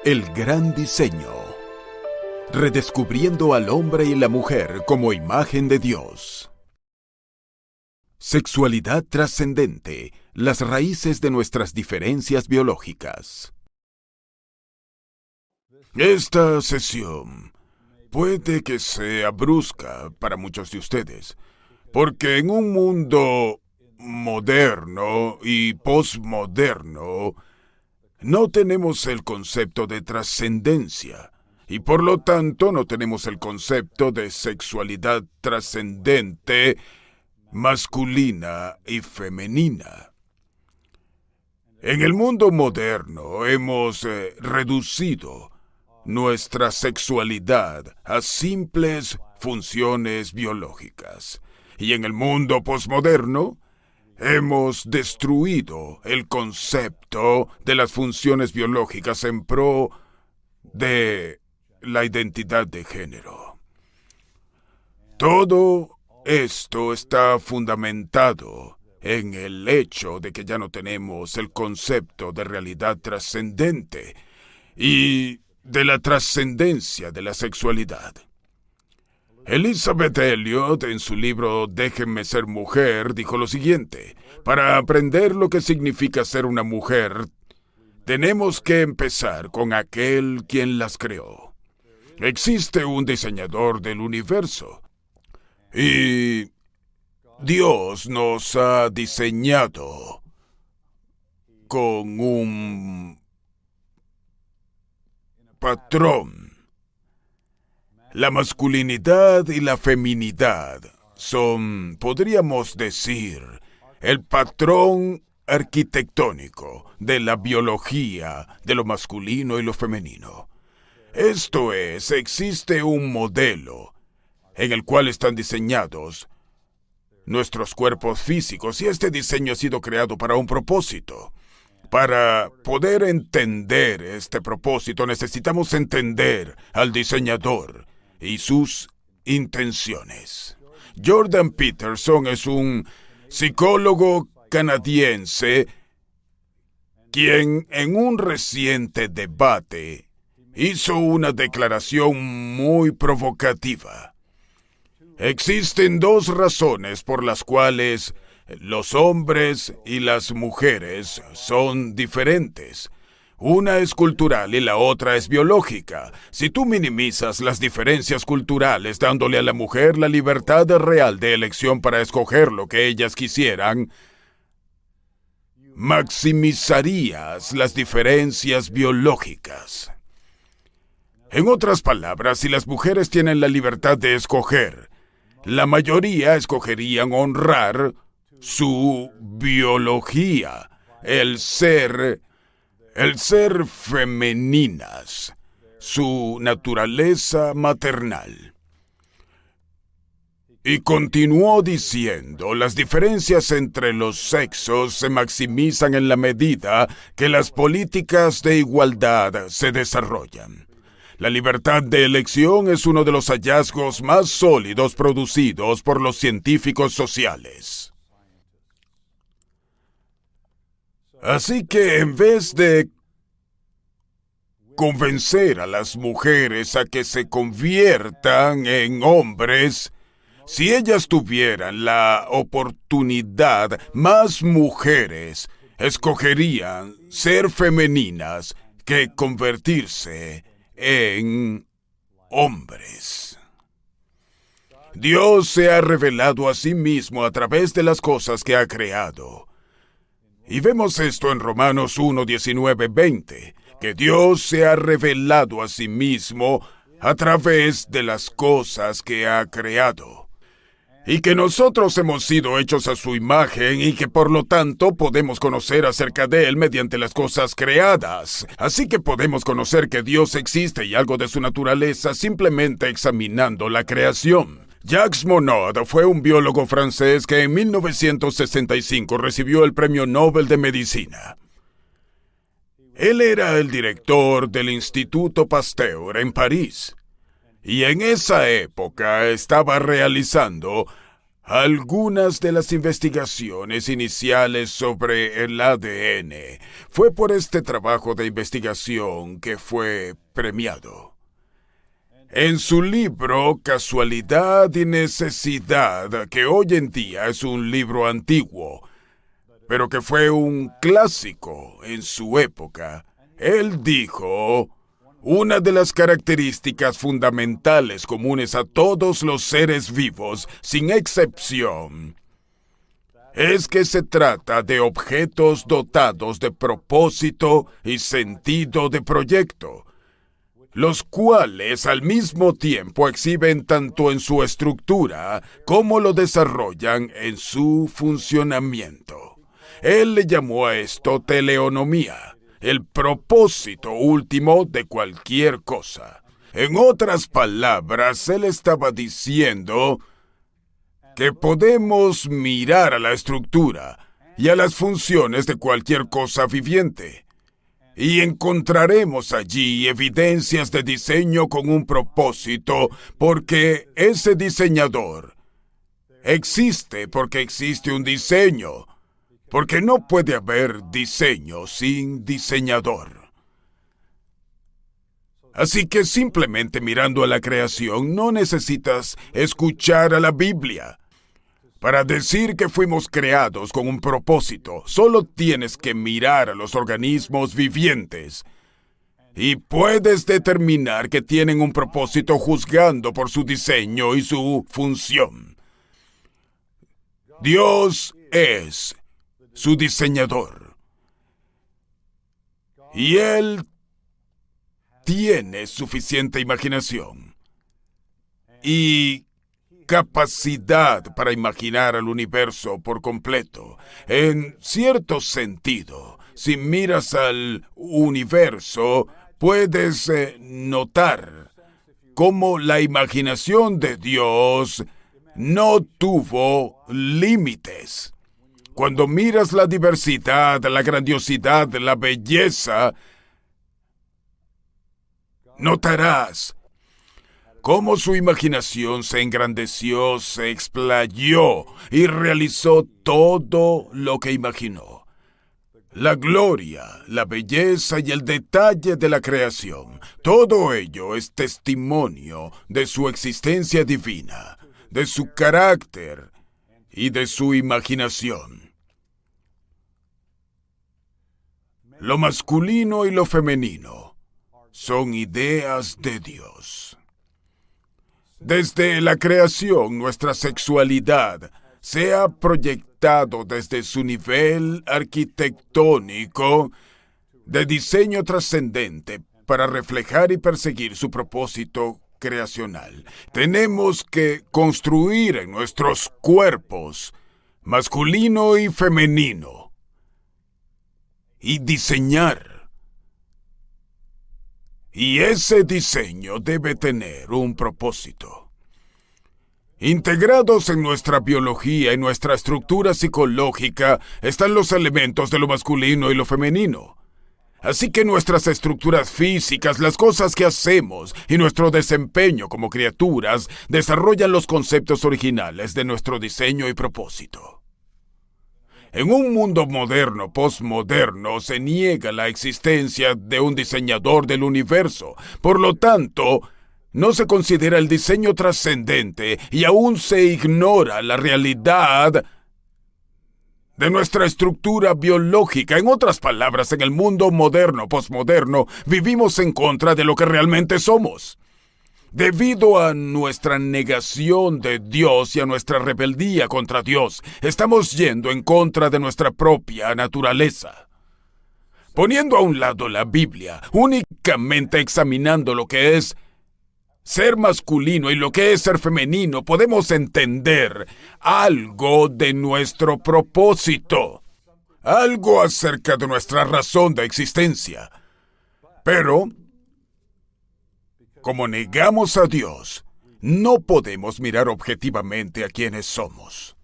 El gran diseño. Redescubriendo al hombre y la mujer como imagen de Dios. Sexualidad trascendente. Las raíces de nuestras diferencias biológicas. Esta sesión puede que sea brusca para muchos de ustedes, porque en un mundo moderno y posmoderno, no tenemos el concepto de trascendencia y por lo tanto no tenemos el concepto de sexualidad trascendente, masculina y femenina. En el mundo moderno hemos reducido nuestra sexualidad a simples funciones biológicas. Y en el mundo posmoderno hemos destruido el concepto de las funciones biológicas en pro de la identidad de género. Todo esto está fundamentado en el hecho de que ya no tenemos el concepto de realidad trascendente y de la trascendencia de la sexualidad. Elizabeth Elliot, en su libro Déjenme ser mujer, dijo lo siguiente: para aprender lo que significa ser una mujer, tenemos que empezar con aquel quien las creó. Existe un diseñador del universo, y Dios nos ha diseñado con un patrón. La masculinidad y la feminidad son, podríamos decir, el patrón arquitectónico de la biología de lo masculino y lo femenino. Esto es, existe un modelo en el cual están diseñados nuestros cuerpos físicos y este diseño ha sido creado para un propósito. Para poder entender este propósito necesitamos entender al diseñador y sus intenciones. Jordan Peterson es un psicólogo canadiense quien en un reciente debate hizo una declaración muy provocativa. Existen dos razones por las cuales los hombres y las mujeres son diferentes. Una es cultural y la otra es biológica. Si tú minimizas las diferencias culturales dándole a la mujer la libertad real de elección para escoger lo que ellas quisieran, maximizarías las diferencias biológicas. En otras palabras, si las mujeres tienen la libertad de escoger, la mayoría escogerían honrar su biología, el ser femeninas, su naturaleza maternal. Y continuó diciendo, las diferencias entre los sexos se maximizan en la medida que las políticas de igualdad se desarrollan. La libertad de elección es uno de los hallazgos más sólidos producidos por los científicos sociales. Así que en vez de convencer a las mujeres a que se conviertan en hombres, si ellas tuvieran la oportunidad, más mujeres escogerían ser femeninas que convertirse en hombres. Dios se ha revelado a sí mismo a través de las cosas que ha creado. Y vemos esto en Romanos 1, 19, 20, que Dios se ha revelado a sí mismo a través de las cosas que ha creado. Y que nosotros hemos sido hechos a su imagen y que por lo tanto podemos conocer acerca de Él mediante las cosas creadas. Así que podemos conocer que Dios existe y algo de su naturaleza simplemente examinando la creación. Jacques Monod fue un biólogo francés que en 1965 recibió el Premio Nobel de Medicina. Él era el director del Instituto Pasteur en París, y en esa época estaba realizando Algunas de las investigaciones iniciales sobre el ADN fue por este trabajo de investigación que fue premiado. En su libro Casualidad y Necesidad, que hoy en día es un libro antiguo, pero que fue un clásico en su época, él dijo: una de las características fundamentales comunes a todos los seres vivos, sin excepción, es que se trata de objetos dotados de propósito y sentido de proyecto, los cuales al mismo tiempo exhiben tanto en su estructura como lo desarrollan en su funcionamiento. Él le llamó a esto teleonomía, el propósito último de cualquier cosa. En otras palabras, él estaba diciendo que podemos mirar a la estructura y a las funciones de cualquier cosa viviente, y encontraremos allí evidencias de diseño con un propósito, porque ese diseñador existe porque existe un diseño, porque no puede haber diseño sin diseñador. Así que simplemente mirando a la creación no necesitas escuchar a la Biblia para decir que fuimos creados con un propósito. Solo tienes que mirar a los organismos vivientes y puedes determinar que tienen un propósito juzgando por su diseño y su función. Dios es su diseñador, y Él tiene suficiente imaginación y capacidad para imaginar al universo por completo. En cierto sentido, si miras al universo, puedes notar cómo la imaginación de Dios no tuvo límites. Cuando miras la diversidad, la grandiosidad, la belleza, notarás cómo su imaginación se engrandeció, se explayó y realizó todo lo que imaginó. La gloria, la belleza y el detalle de la creación, todo ello es testimonio de su existencia divina, de su carácter y de su imaginación. Lo masculino y lo femenino son ideas de Dios. Desde la creación, nuestra sexualidad se ha proyectado desde su nivel arquitectónico de diseño trascendente para reflejar y perseguir su propósito creacional. Tenemos que construir en nuestros cuerpos, masculino y femenino, y diseñar. Y ese diseño debe tener un propósito. Integrados en nuestra biología y nuestra estructura psicológica están los elementos de lo masculino y lo femenino. Así que nuestras estructuras físicas, las cosas que hacemos y nuestro desempeño como criaturas desarrollan los conceptos originales de nuestro diseño y propósito. En un mundo moderno, postmoderno, se niega la existencia de un diseñador del universo. Por lo tanto, no se considera el diseño trascendente y aún se ignora la realidad de nuestra estructura biológica. En otras palabras, en el mundo moderno, postmoderno, vivimos en contra de lo que realmente somos. Debido a nuestra negación de Dios y a nuestra rebeldía contra Dios, estamos yendo en contra de nuestra propia naturaleza. Poniendo a un lado la Biblia, únicamente examinando lo que es ser masculino y lo que es ser femenino, podemos entender algo de nuestro propósito, algo acerca de nuestra razón de existencia. Pero como negamos a Dios, no podemos mirar objetivamente a quienes somos.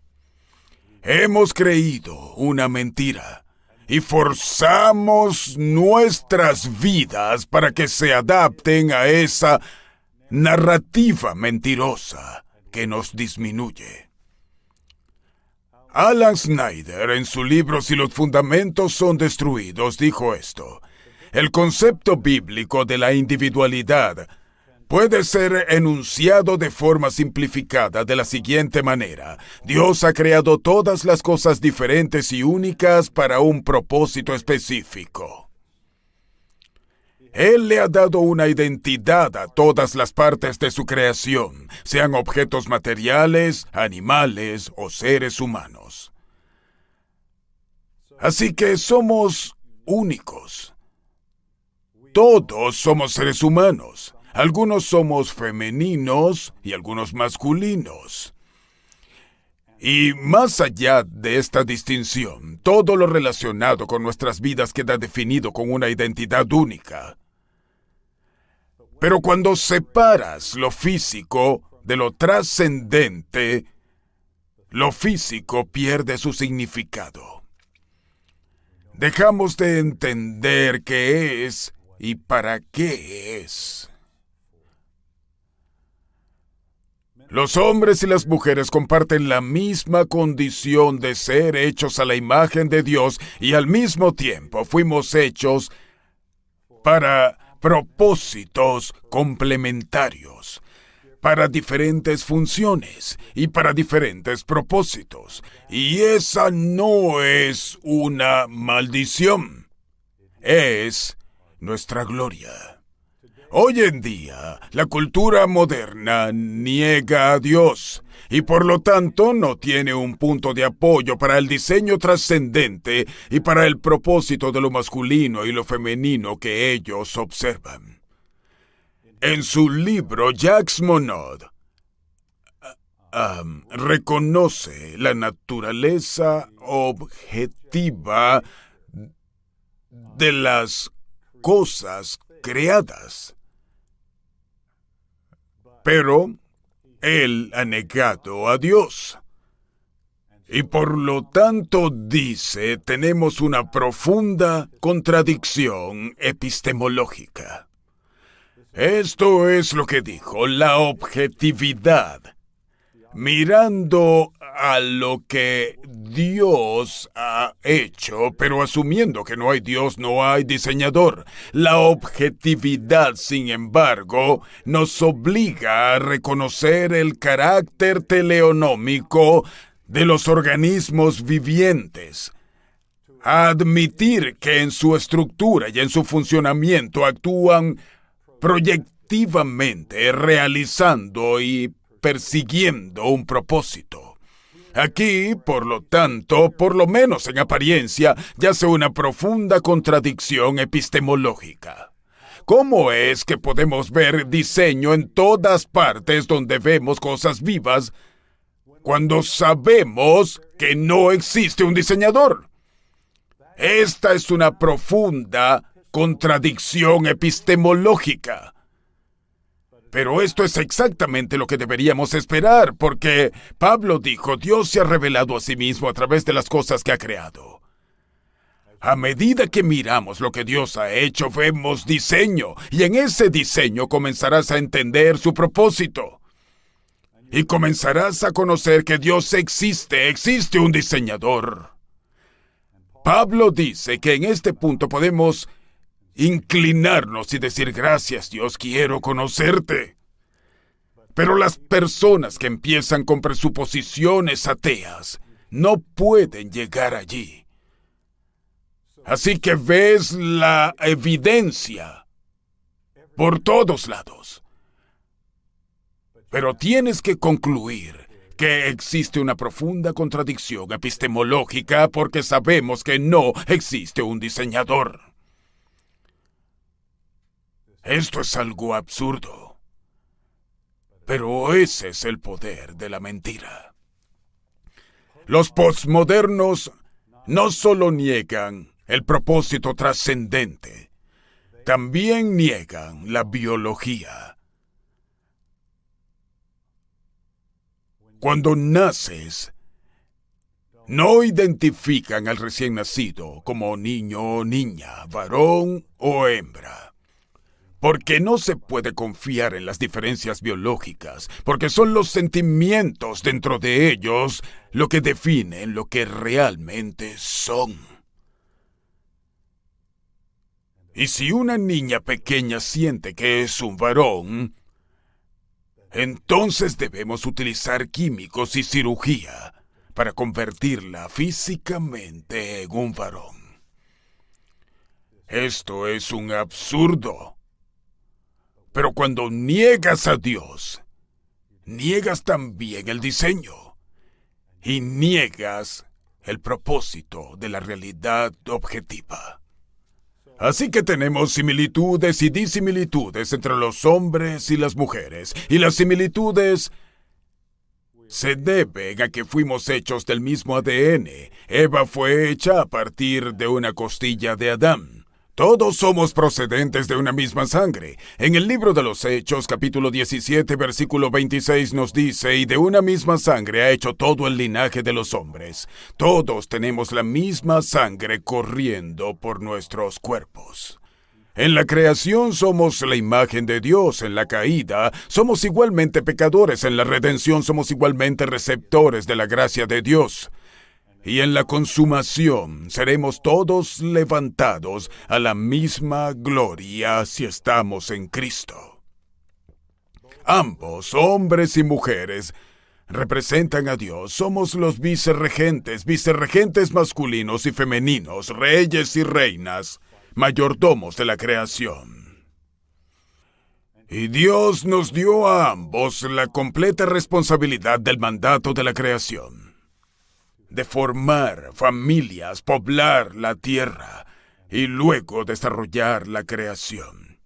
Hemos creído una mentira y forzamos nuestras vidas para que se adapten a esa narrativa mentirosa que nos disminuye. Alan Snyder, en su libro Si los fundamentos son destruidos, dijo esto: el concepto bíblico de la individualidad puede ser enunciado de forma simplificada de la siguiente manera: Dios ha creado todas las cosas diferentes y únicas para un propósito específico. Él le ha dado una identidad a todas las partes de su creación, sean objetos materiales, animales o seres humanos. Así que somos únicos. Todos somos seres humanos. Algunos somos femeninos y algunos masculinos. Y más allá de esta distinción, todo lo relacionado con nuestras vidas queda definido con una identidad única. Pero cuando separas lo físico de lo trascendente, lo físico pierde su significado. Dejamos de entender qué es y para qué es. Los hombres y las mujeres comparten la misma condición de ser hechos a la imagen de Dios y al mismo tiempo fuimos hechos para propósitos complementarios, para diferentes funciones y para diferentes propósitos. Y esa no es una maldición, es nuestra gloria. Hoy en día, la cultura moderna niega a Dios y por lo tanto no tiene un punto de apoyo para el diseño trascendente y para el propósito de lo masculino y lo femenino que ellos observan. En su libro, Jacques Monod reconoce la naturaleza objetiva de las cosas creadas. Pero él ha negado a Dios. Y por lo tanto dice, tenemos una profunda contradicción epistemológica. Esto es lo que dijo: la objetividad, mirando a lo que Dios ha hecho, pero asumiendo que no hay Dios, no hay diseñador. La objetividad, sin embargo, nos obliga a reconocer el carácter teleonómico de los organismos vivientes, a admitir que en su estructura y en su funcionamiento actúan proyectivamente, realizando y persiguiendo un propósito. Aquí, por lo tanto, por lo menos en apariencia, yace una profunda contradicción epistemológica. ¿Cómo es que podemos ver diseño en todas partes donde vemos cosas vivas cuando sabemos que no existe un diseñador? Esta es una profunda contradicción epistemológica. Pero esto es exactamente lo que deberíamos esperar, porque Pablo dijo: Dios se ha revelado a sí mismo a través de las cosas que ha creado. A medida que miramos lo que Dios ha hecho, vemos diseño, y en ese diseño comenzarás a entender su propósito. Y comenzarás a conocer que Dios existe un diseñador. Pablo dice que en este punto podemos inclinarnos y decir: gracias, Dios, quiero conocerte. Pero las personas que empiezan con presuposiciones ateas no pueden llegar allí. Así que ves la evidencia por todos lados. Pero tienes que concluir que existe una profunda contradicción epistemológica porque sabemos que no existe un diseñador. Esto es algo absurdo. Pero ese es el poder de la mentira. Los postmodernos no solo niegan el propósito trascendente, también niegan la biología. Cuando naces, no identifican al recién nacido como niño o niña, varón o hembra. Porque no se puede confiar en las diferencias biológicas, porque son los sentimientos dentro de ellos lo que definen lo que realmente son. Y si una niña pequeña siente que es un varón, entonces debemos utilizar químicos y cirugía para convertirla físicamente en un varón. Esto es un absurdo. Pero cuando niegas a Dios, niegas también el diseño y niegas el propósito de la realidad objetiva. Así que tenemos similitudes y disimilitudes entre los hombres y las mujeres, y las similitudes se deben a que fuimos hechos del mismo ADN. Eva fue hecha a partir de una costilla de Adán. Todos somos procedentes de una misma sangre. En el libro de los Hechos, capítulo 17, versículo 26 nos dice, y de una misma sangre ha hecho todo el linaje de los hombres. Todos tenemos la misma sangre corriendo por nuestros cuerpos. En la creación somos la imagen de Dios, en la caída somos igualmente pecadores, en la redención somos igualmente receptores de la gracia de Dios. Y en la consumación seremos todos levantados a la misma gloria si estamos en Cristo. Ambos, hombres y mujeres, representan a Dios. Somos los vicerregentes masculinos y femeninos, reyes y reinas, mayordomos de la creación. Y Dios nos dio a ambos la completa responsabilidad del mandato de la creación, de formar familias, poblar la tierra y luego desarrollar la creación.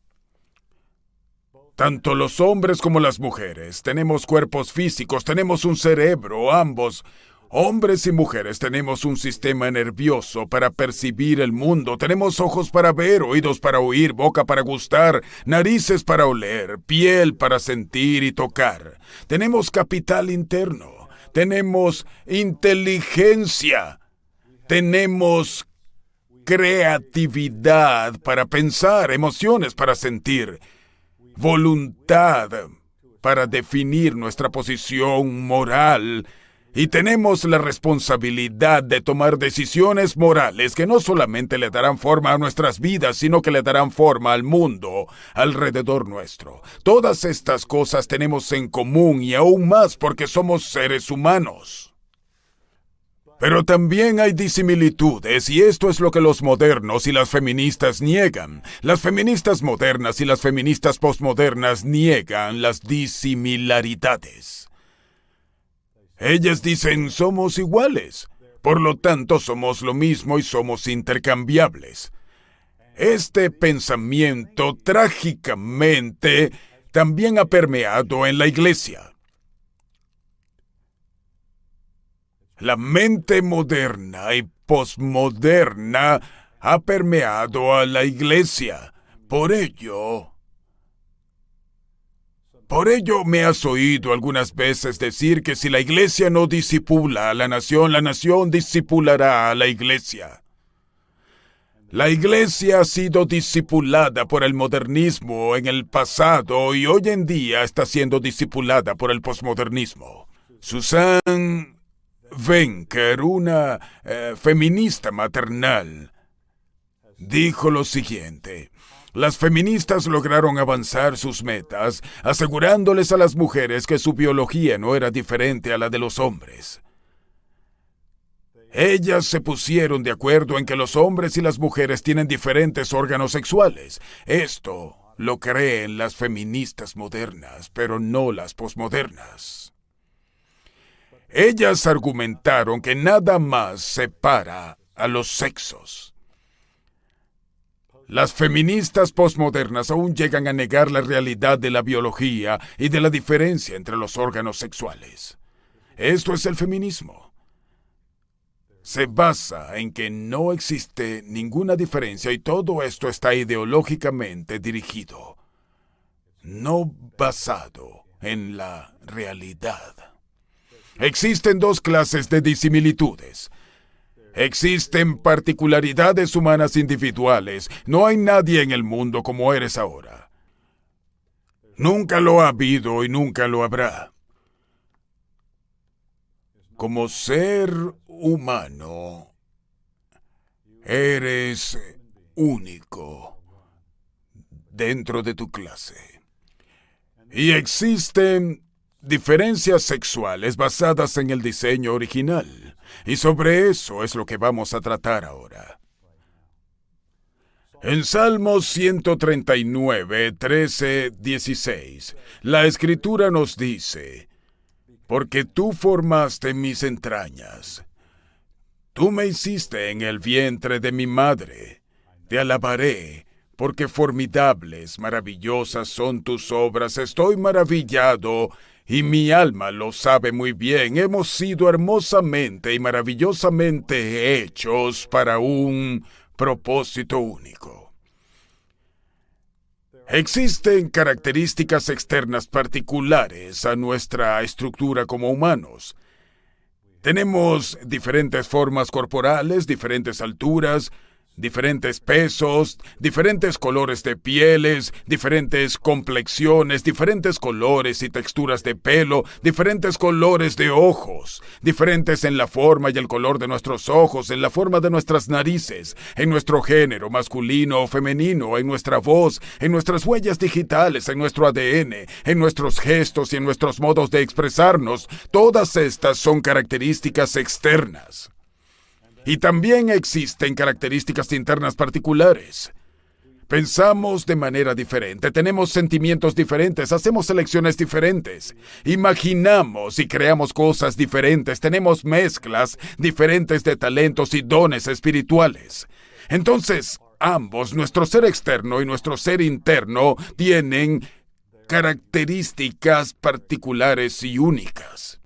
Tanto los hombres como las mujeres tenemos cuerpos físicos, tenemos un cerebro, ambos, hombres y mujeres, tenemos un sistema nervioso para percibir el mundo, tenemos ojos para ver, oídos para oír, boca para gustar, narices para oler, piel para sentir y tocar. Tenemos capital interno. Tenemos inteligencia, tenemos creatividad para pensar, emociones para sentir, voluntad para definir nuestra posición moral, y tenemos la responsabilidad de tomar decisiones morales que no solamente le darán forma a nuestras vidas, sino que le darán forma al mundo alrededor nuestro. Todas estas cosas tenemos en común y aún más porque somos seres humanos. Pero también hay disimilitudes, y esto es lo que los modernos y las feministas niegan. Las feministas modernas y las feministas posmodernas niegan las disimilaridades. Ellas dicen, somos iguales, por lo tanto somos lo mismo y somos intercambiables. Este pensamiento trágicamente también ha permeado en la iglesia. La mente moderna y posmoderna ha permeado a la iglesia. Por ello me has oído algunas veces decir que si la iglesia no discipula a la nación discipulará a la iglesia. La iglesia ha sido discipulada por el modernismo en el pasado y hoy en día está siendo discipulada por el posmodernismo. Susan Venker, una feminista maternal, dijo lo siguiente: las feministas lograron avanzar sus metas, asegurándoles a las mujeres que su biología no era diferente a la de los hombres. Ellas se pusieron de acuerdo en que los hombres y las mujeres tienen diferentes órganos sexuales. Esto lo creen las feministas modernas, pero no las posmodernas. Ellas argumentaron que nada más separa a los sexos. Las feministas posmodernas aún llegan a negar la realidad de la biología y de la diferencia entre los órganos sexuales. Esto es el feminismo. Se basa en que no existe ninguna diferencia y todo esto está ideológicamente dirigido, no basado en la realidad. Existen dos clases de disimilitudes. Existen particularidades humanas individuales. No hay nadie en el mundo como eres ahora. Nunca lo ha habido y nunca lo habrá. Como ser humano, eres único dentro de tu clase. Y existen diferencias sexuales basadas en el diseño original. Y sobre eso es lo que vamos a tratar ahora. En Salmos 139, 13, 16, la Escritura nos dice: porque tú formaste mis entrañas. Tú me hiciste en el vientre de mi madre. Te alabaré, porque formidables, maravillosas son tus obras. Estoy maravillado, y mi alma lo sabe muy bien. Hemos sido hermosamente y maravillosamente hechos para un propósito único. Existen características externas particulares a nuestra estructura como humanos. Tenemos diferentes formas corporales, diferentes alturas, diferentes pesos, diferentes colores de pieles, diferentes complexiones, diferentes colores y texturas de pelo, diferentes colores de ojos, diferentes en la forma y el color de nuestros ojos, en la forma de nuestras narices, en nuestro género masculino o femenino, en nuestra voz, en nuestras huellas digitales, en nuestro ADN, en nuestros gestos y en nuestros modos de expresarnos. Todas estas son características externas. Y también existen características internas particulares. Pensamos de manera diferente, tenemos sentimientos diferentes, hacemos elecciones diferentes, imaginamos y creamos cosas diferentes, tenemos mezclas diferentes de talentos y dones espirituales. Entonces, ambos, nuestro ser externo y nuestro ser interno, tienen características particulares y únicas.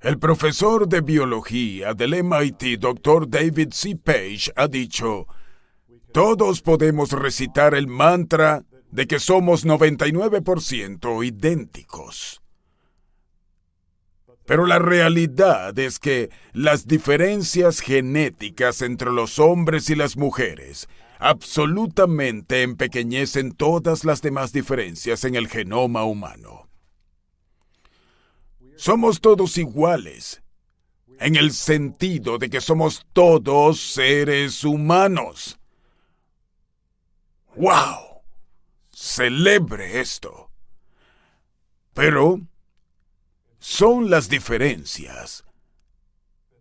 El profesor de biología del MIT, Dr. David C. Page, ha dicho: todos podemos recitar el mantra de que somos 99% idénticos. Pero la realidad es que las diferencias genéticas entre los hombres y las mujeres absolutamente empequeñecen todas las demás diferencias en el genoma humano. Somos todos iguales, en el sentido de que somos todos seres humanos. ¡Wow! Celebre esto. Pero son las diferencias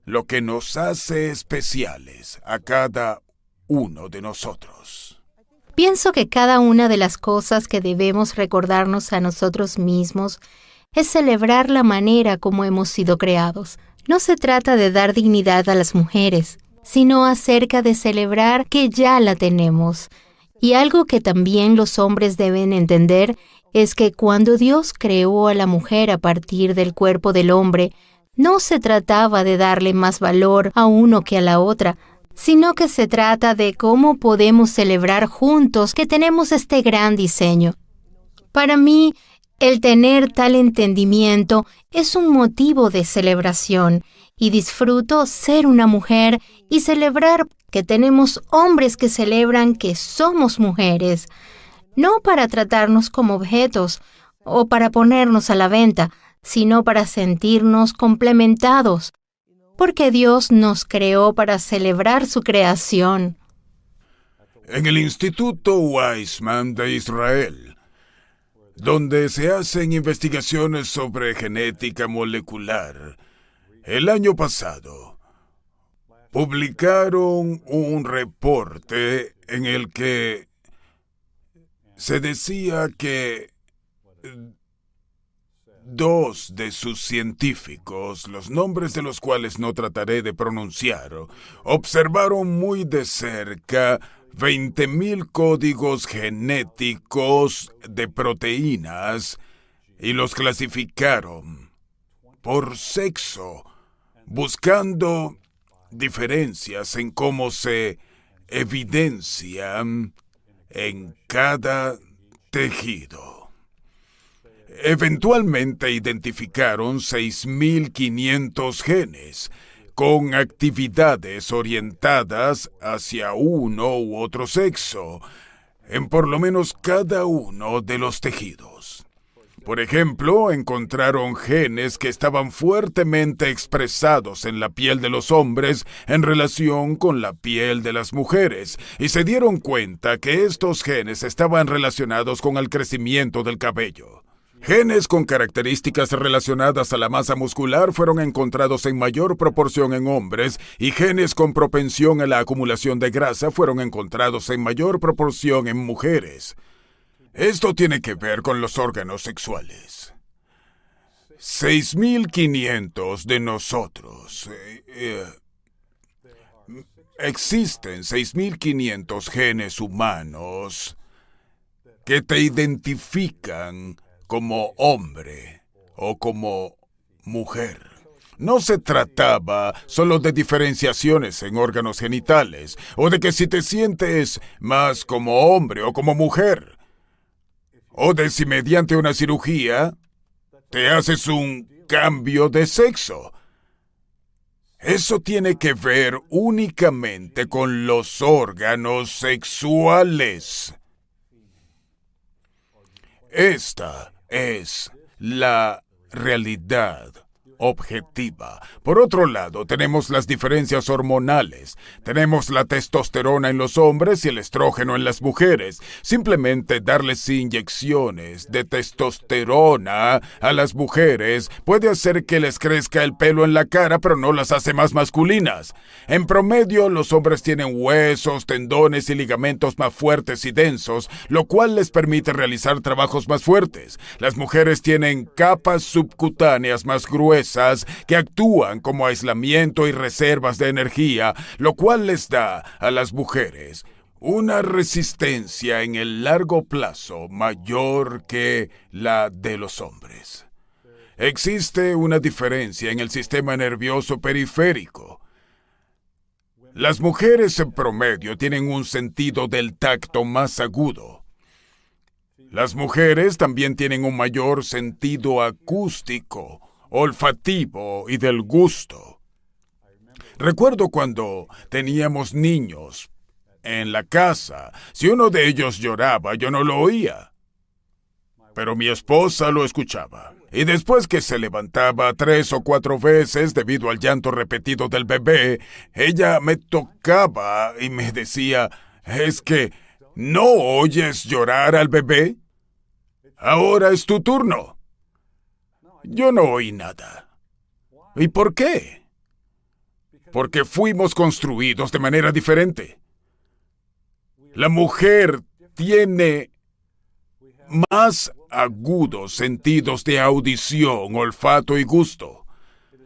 lo que nos hace especiales a cada uno de nosotros. Pienso que cada una de las cosas que debemos recordarnos a nosotros mismos es celebrar la manera como hemos sido creados. No se trata de dar dignidad a las mujeres, sino acerca de celebrar que ya la tenemos. Y algo que también los hombres deben entender es que cuando Dios creó a la mujer a partir del cuerpo del hombre, no se trataba de darle más valor a uno que a la otra, sino que se trata de cómo podemos celebrar juntos que tenemos este gran diseño. Para mí, el tener tal entendimiento es un motivo de celebración, y disfruto ser una mujer y celebrar que tenemos hombres que celebran que somos mujeres, no para tratarnos como objetos o para ponernos a la venta, sino para sentirnos complementados, porque Dios nos creó para celebrar su creación. En el Instituto Weizmann de Israel, donde se hacen investigaciones sobre genética molecular, el año pasado publicaron un reporte en el que se decía que 2 de sus científicos, los nombres de los cuales no trataré de pronunciar, observaron muy de cerca 20,000 códigos genéticos de proteínas y los clasificaron por sexo, buscando diferencias en cómo se evidencian en cada tejido. Eventualmente identificaron 6.500 genes con actividades orientadas hacia uno u otro sexo, en por lo menos cada uno de los tejidos. Por ejemplo, encontraron genes que estaban fuertemente expresados en la piel de los hombres en relación con la piel de las mujeres, y se dieron cuenta que estos genes estaban relacionados con el crecimiento del cabello. Genes con características relacionadas a la masa muscular fueron encontrados en mayor proporción en hombres y genes con propensión a la acumulación de grasa fueron encontrados en mayor proporción en mujeres. Esto tiene que ver con los órganos sexuales. 6.500 de nosotros. Existen 6.500 genes humanos que te identifican como hombre o como mujer. No se trataba solo de diferenciaciones en órganos genitales o de que si te sientes más como hombre o como mujer, o de si mediante una cirugía te haces un cambio de sexo. Eso tiene que ver únicamente con los órganos sexuales. Esta es la realidad objetiva. Por otro lado, tenemos las diferencias hormonales. Tenemos la testosterona en los hombres y el estrógeno en las mujeres. Simplemente darles inyecciones de testosterona a las mujeres puede hacer que les crezca el pelo en la cara, pero no las hace más masculinas. En promedio, los hombres tienen huesos, tendones y ligamentos más fuertes y densos, lo cual les permite realizar trabajos más fuertes. Las mujeres tienen capas subcutáneas más gruesas que actúan como aislamiento y reservas de energía, lo cual les da a las mujeres una resistencia en el largo plazo mayor que la de los hombres. Existe una diferencia en el sistema nervioso periférico. Las mujeres en promedio tienen un sentido del tacto más agudo. Las mujeres también tienen un mayor sentido acústico, olfativo y del gusto. Recuerdo cuando teníamos niños en la casa. Si uno de ellos lloraba, yo no lo oía, pero mi esposa lo escuchaba. Y después que se levantaba 3 o 4 veces debido al llanto repetido del bebé, ella me tocaba y me decía, ¿es que no oyes llorar al bebé? Ahora es tu turno. Yo no oí nada. ¿Y por qué? Porque fuimos construidos de manera diferente. La mujer tiene más agudos sentidos de audición, olfato y gusto.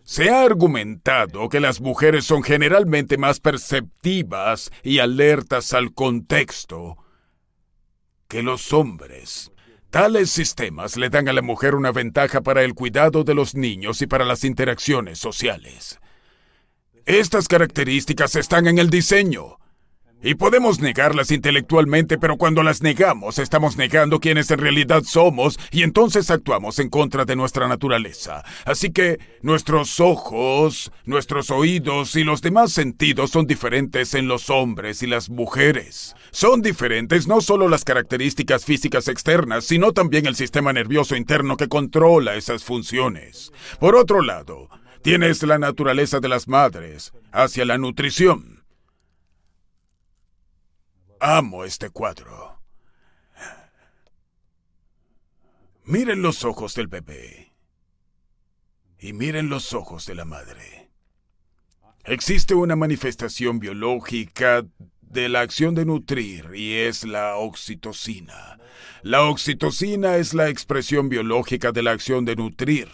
Se ha argumentado que las mujeres son generalmente más perceptivas y alertas al contexto que los hombres. Tales sistemas le dan a la mujer una ventaja para el cuidado de los niños y para las interacciones sociales. Estas características están en el diseño. Y podemos negarlas intelectualmente, pero cuando las negamos, estamos negando quiénes en realidad somos y entonces actuamos en contra de nuestra naturaleza. Así que nuestros ojos, nuestros oídos y los demás sentidos son diferentes en los hombres y las mujeres. Son diferentes no solo las características físicas externas, sino también el sistema nervioso interno que controla esas funciones. Por otro lado, tienes la naturaleza de las madres hacia la nutrición. Amo este cuadro. Miren los ojos del bebé y miren los ojos de la madre. Existe una manifestación biológica de la acción de nutrir y es la oxitocina. La oxitocina es la expresión biológica de la acción de nutrir.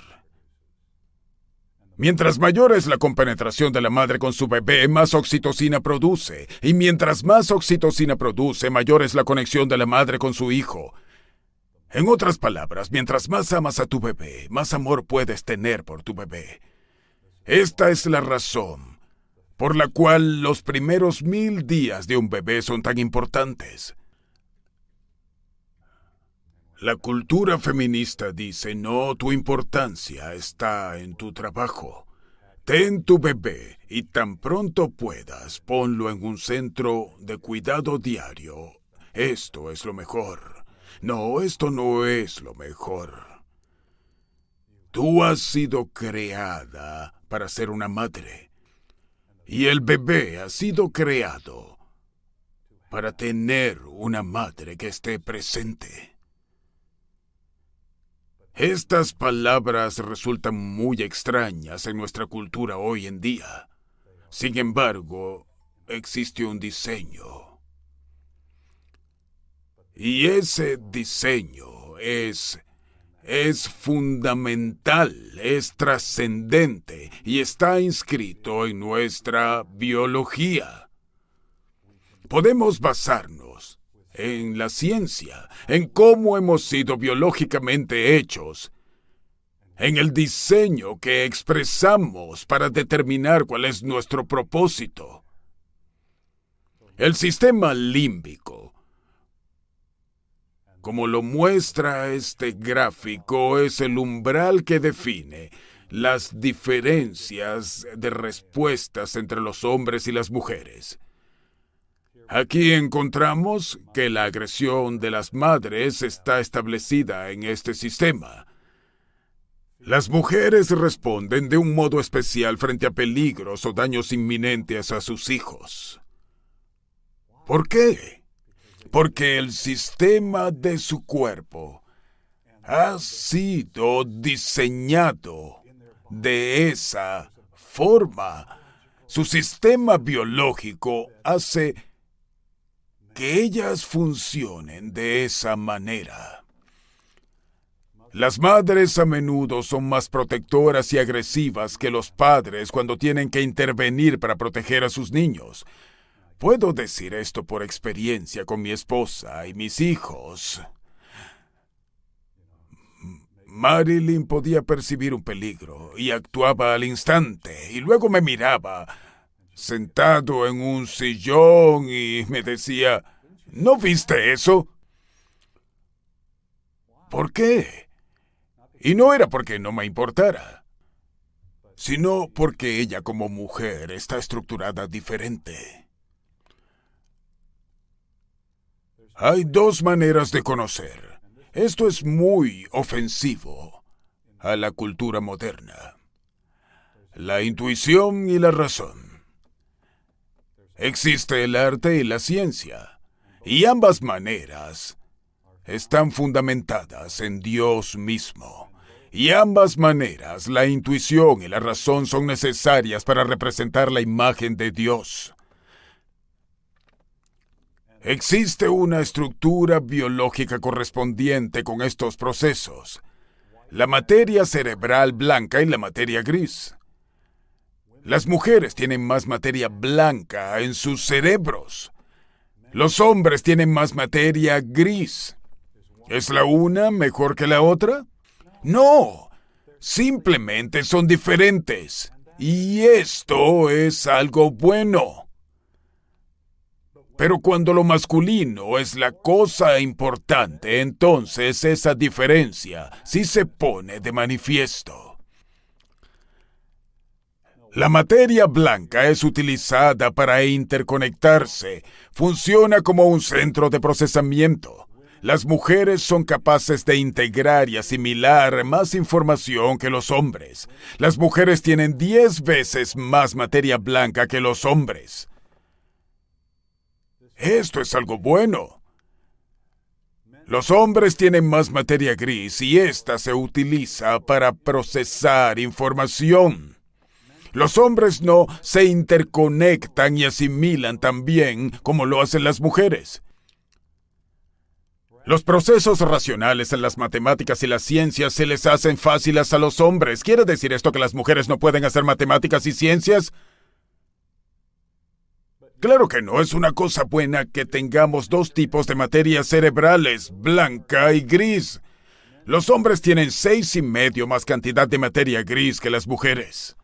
Mientras mayor es la compenetración de la madre con su bebé, más oxitocina produce. Y mientras más oxitocina produce, mayor es la conexión de la madre con su hijo. En otras palabras, mientras más amas a tu bebé, más amor puedes tener por tu bebé. Esta es la razón por la cual los primeros 1000 días de un bebé son tan importantes. La cultura feminista dice, no, tu importancia está en tu trabajo. Ten tu bebé y tan pronto puedas, ponlo en un centro de cuidado diario. Esto es lo mejor. No, esto no es lo mejor. Tú has sido creada para ser una madre. Y el bebé ha sido creado para tener una madre que esté presente. Estas palabras resultan muy extrañas en nuestra cultura hoy en día. Sin embargo, existe un diseño. Y ese diseño es fundamental, es trascendente y está inscrito en nuestra biología. Podemos basarnos en la ciencia, en cómo hemos sido biológicamente hechos, en el diseño que expresamos para determinar cuál es nuestro propósito. El sistema límbico, como lo muestra este gráfico, es el umbral que define las diferencias de respuestas entre los hombres y las mujeres. Aquí encontramos que la agresión de las madres está establecida en este sistema. Las mujeres responden de un modo especial frente a peligros o daños inminentes a sus hijos. ¿Por qué? Porque el sistema de su cuerpo ha sido diseñado de esa forma. Su sistema biológico hace que ellas funcionen de esa manera. Las madres a menudo son más protectoras y agresivas que los padres cuando tienen que intervenir para proteger a sus niños. Puedo decir esto por experiencia con mi esposa y mis hijos. Marilyn podía percibir un peligro y actuaba al instante, y luego me miraba sentado en un sillón y me decía, ¿no viste eso? ¿Por qué? Y no era porque no me importara, sino porque ella como mujer está estructurada diferente. Hay dos maneras de conocer. Esto es muy ofensivo a la cultura moderna. La intuición y la razón. Existe el arte y la ciencia, y ambas maneras están fundamentadas en Dios mismo. Y ambas maneras, la intuición y la razón, son necesarias para representar la imagen de Dios. Existe una estructura biológica correspondiente con estos procesos: la materia cerebral blanca y la materia gris. Las mujeres tienen más materia blanca en sus cerebros. Los hombres tienen más materia gris. ¿Es la una mejor que la otra? No, simplemente son diferentes. Y esto es algo bueno. Pero cuando lo masculino es la cosa importante, entonces esa diferencia sí se pone de manifiesto. La materia blanca es utilizada para interconectarse. Funciona como un centro de procesamiento. Las mujeres son capaces de integrar y asimilar más información que los hombres. Las mujeres tienen 10 veces más materia blanca que los hombres. Esto es algo bueno. Los hombres tienen más materia gris y esta se utiliza para procesar información. Los hombres no se interconectan y asimilan tan bien como lo hacen las mujeres. Los procesos racionales en las matemáticas y las ciencias se les hacen fáciles a los hombres. ¿Quiere decir esto que las mujeres no pueden hacer matemáticas y ciencias? Claro que no, es una cosa buena que tengamos dos tipos de materias cerebrales, blanca y gris. Los hombres tienen 6,5 más cantidad de materia gris que las mujeres.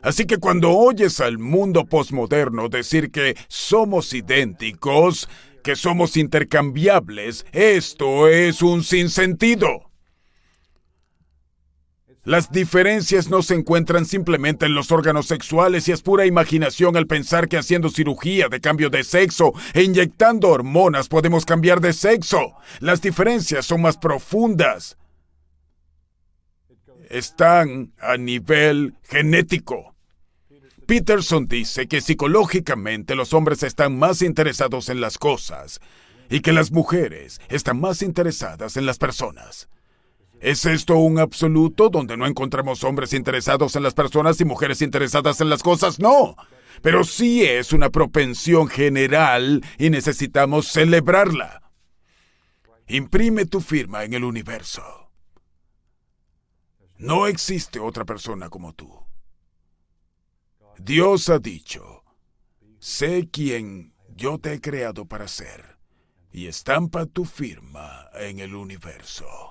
Así que cuando oyes al mundo posmoderno decir que somos idénticos, que somos intercambiables, esto es un sinsentido. Las diferencias no se encuentran simplemente en los órganos sexuales y es pura imaginación al pensar que haciendo cirugía de cambio de sexo e inyectando hormonas podemos cambiar de sexo. Las diferencias son más profundas. Están a nivel genético. Peterson dice que psicológicamente los hombres están más interesados en las cosas y que las mujeres están más interesadas en las personas. ¿Es esto un absoluto donde no encontramos hombres interesados en las personas y mujeres interesadas en las cosas? No, pero sí es una propensión general y necesitamos celebrarla. Imprime tu firma en el universo. No existe otra persona como tú. Dios ha dicho, sé quién yo te he creado para ser, y estampa tu firma en el universo.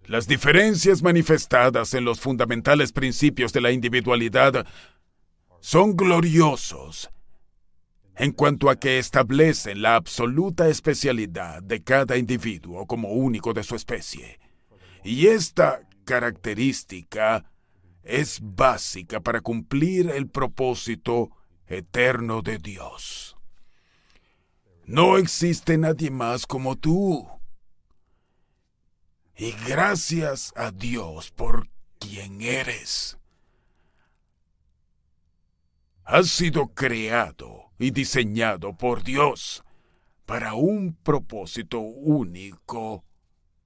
Las diferencias manifestadas en los fundamentales principios de la individualidad son gloriosos en cuanto a que establecen la absoluta especialidad de cada individuo como único de su especie. Y esta característica es básica para cumplir el propósito eterno de Dios. No existe nadie más como tú. Y gracias a Dios por quien eres. Has sido creado y diseñado por Dios para un propósito único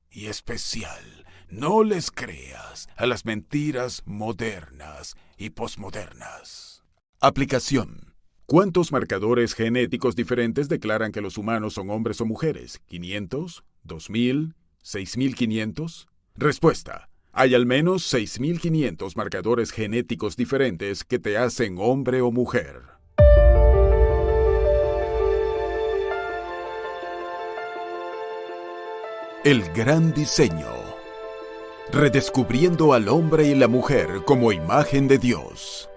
y especial. No les creas a las mentiras modernas y posmodernas. Aplicación. ¿Cuántos marcadores genéticos diferentes declaran que los humanos son hombres o mujeres? ¿500? ¿2000? ¿6.500? Respuesta. Hay al menos 6.500 marcadores genéticos diferentes que te hacen hombre o mujer. El gran diseño. Redescubriendo al hombre y la mujer como imagen de Dios.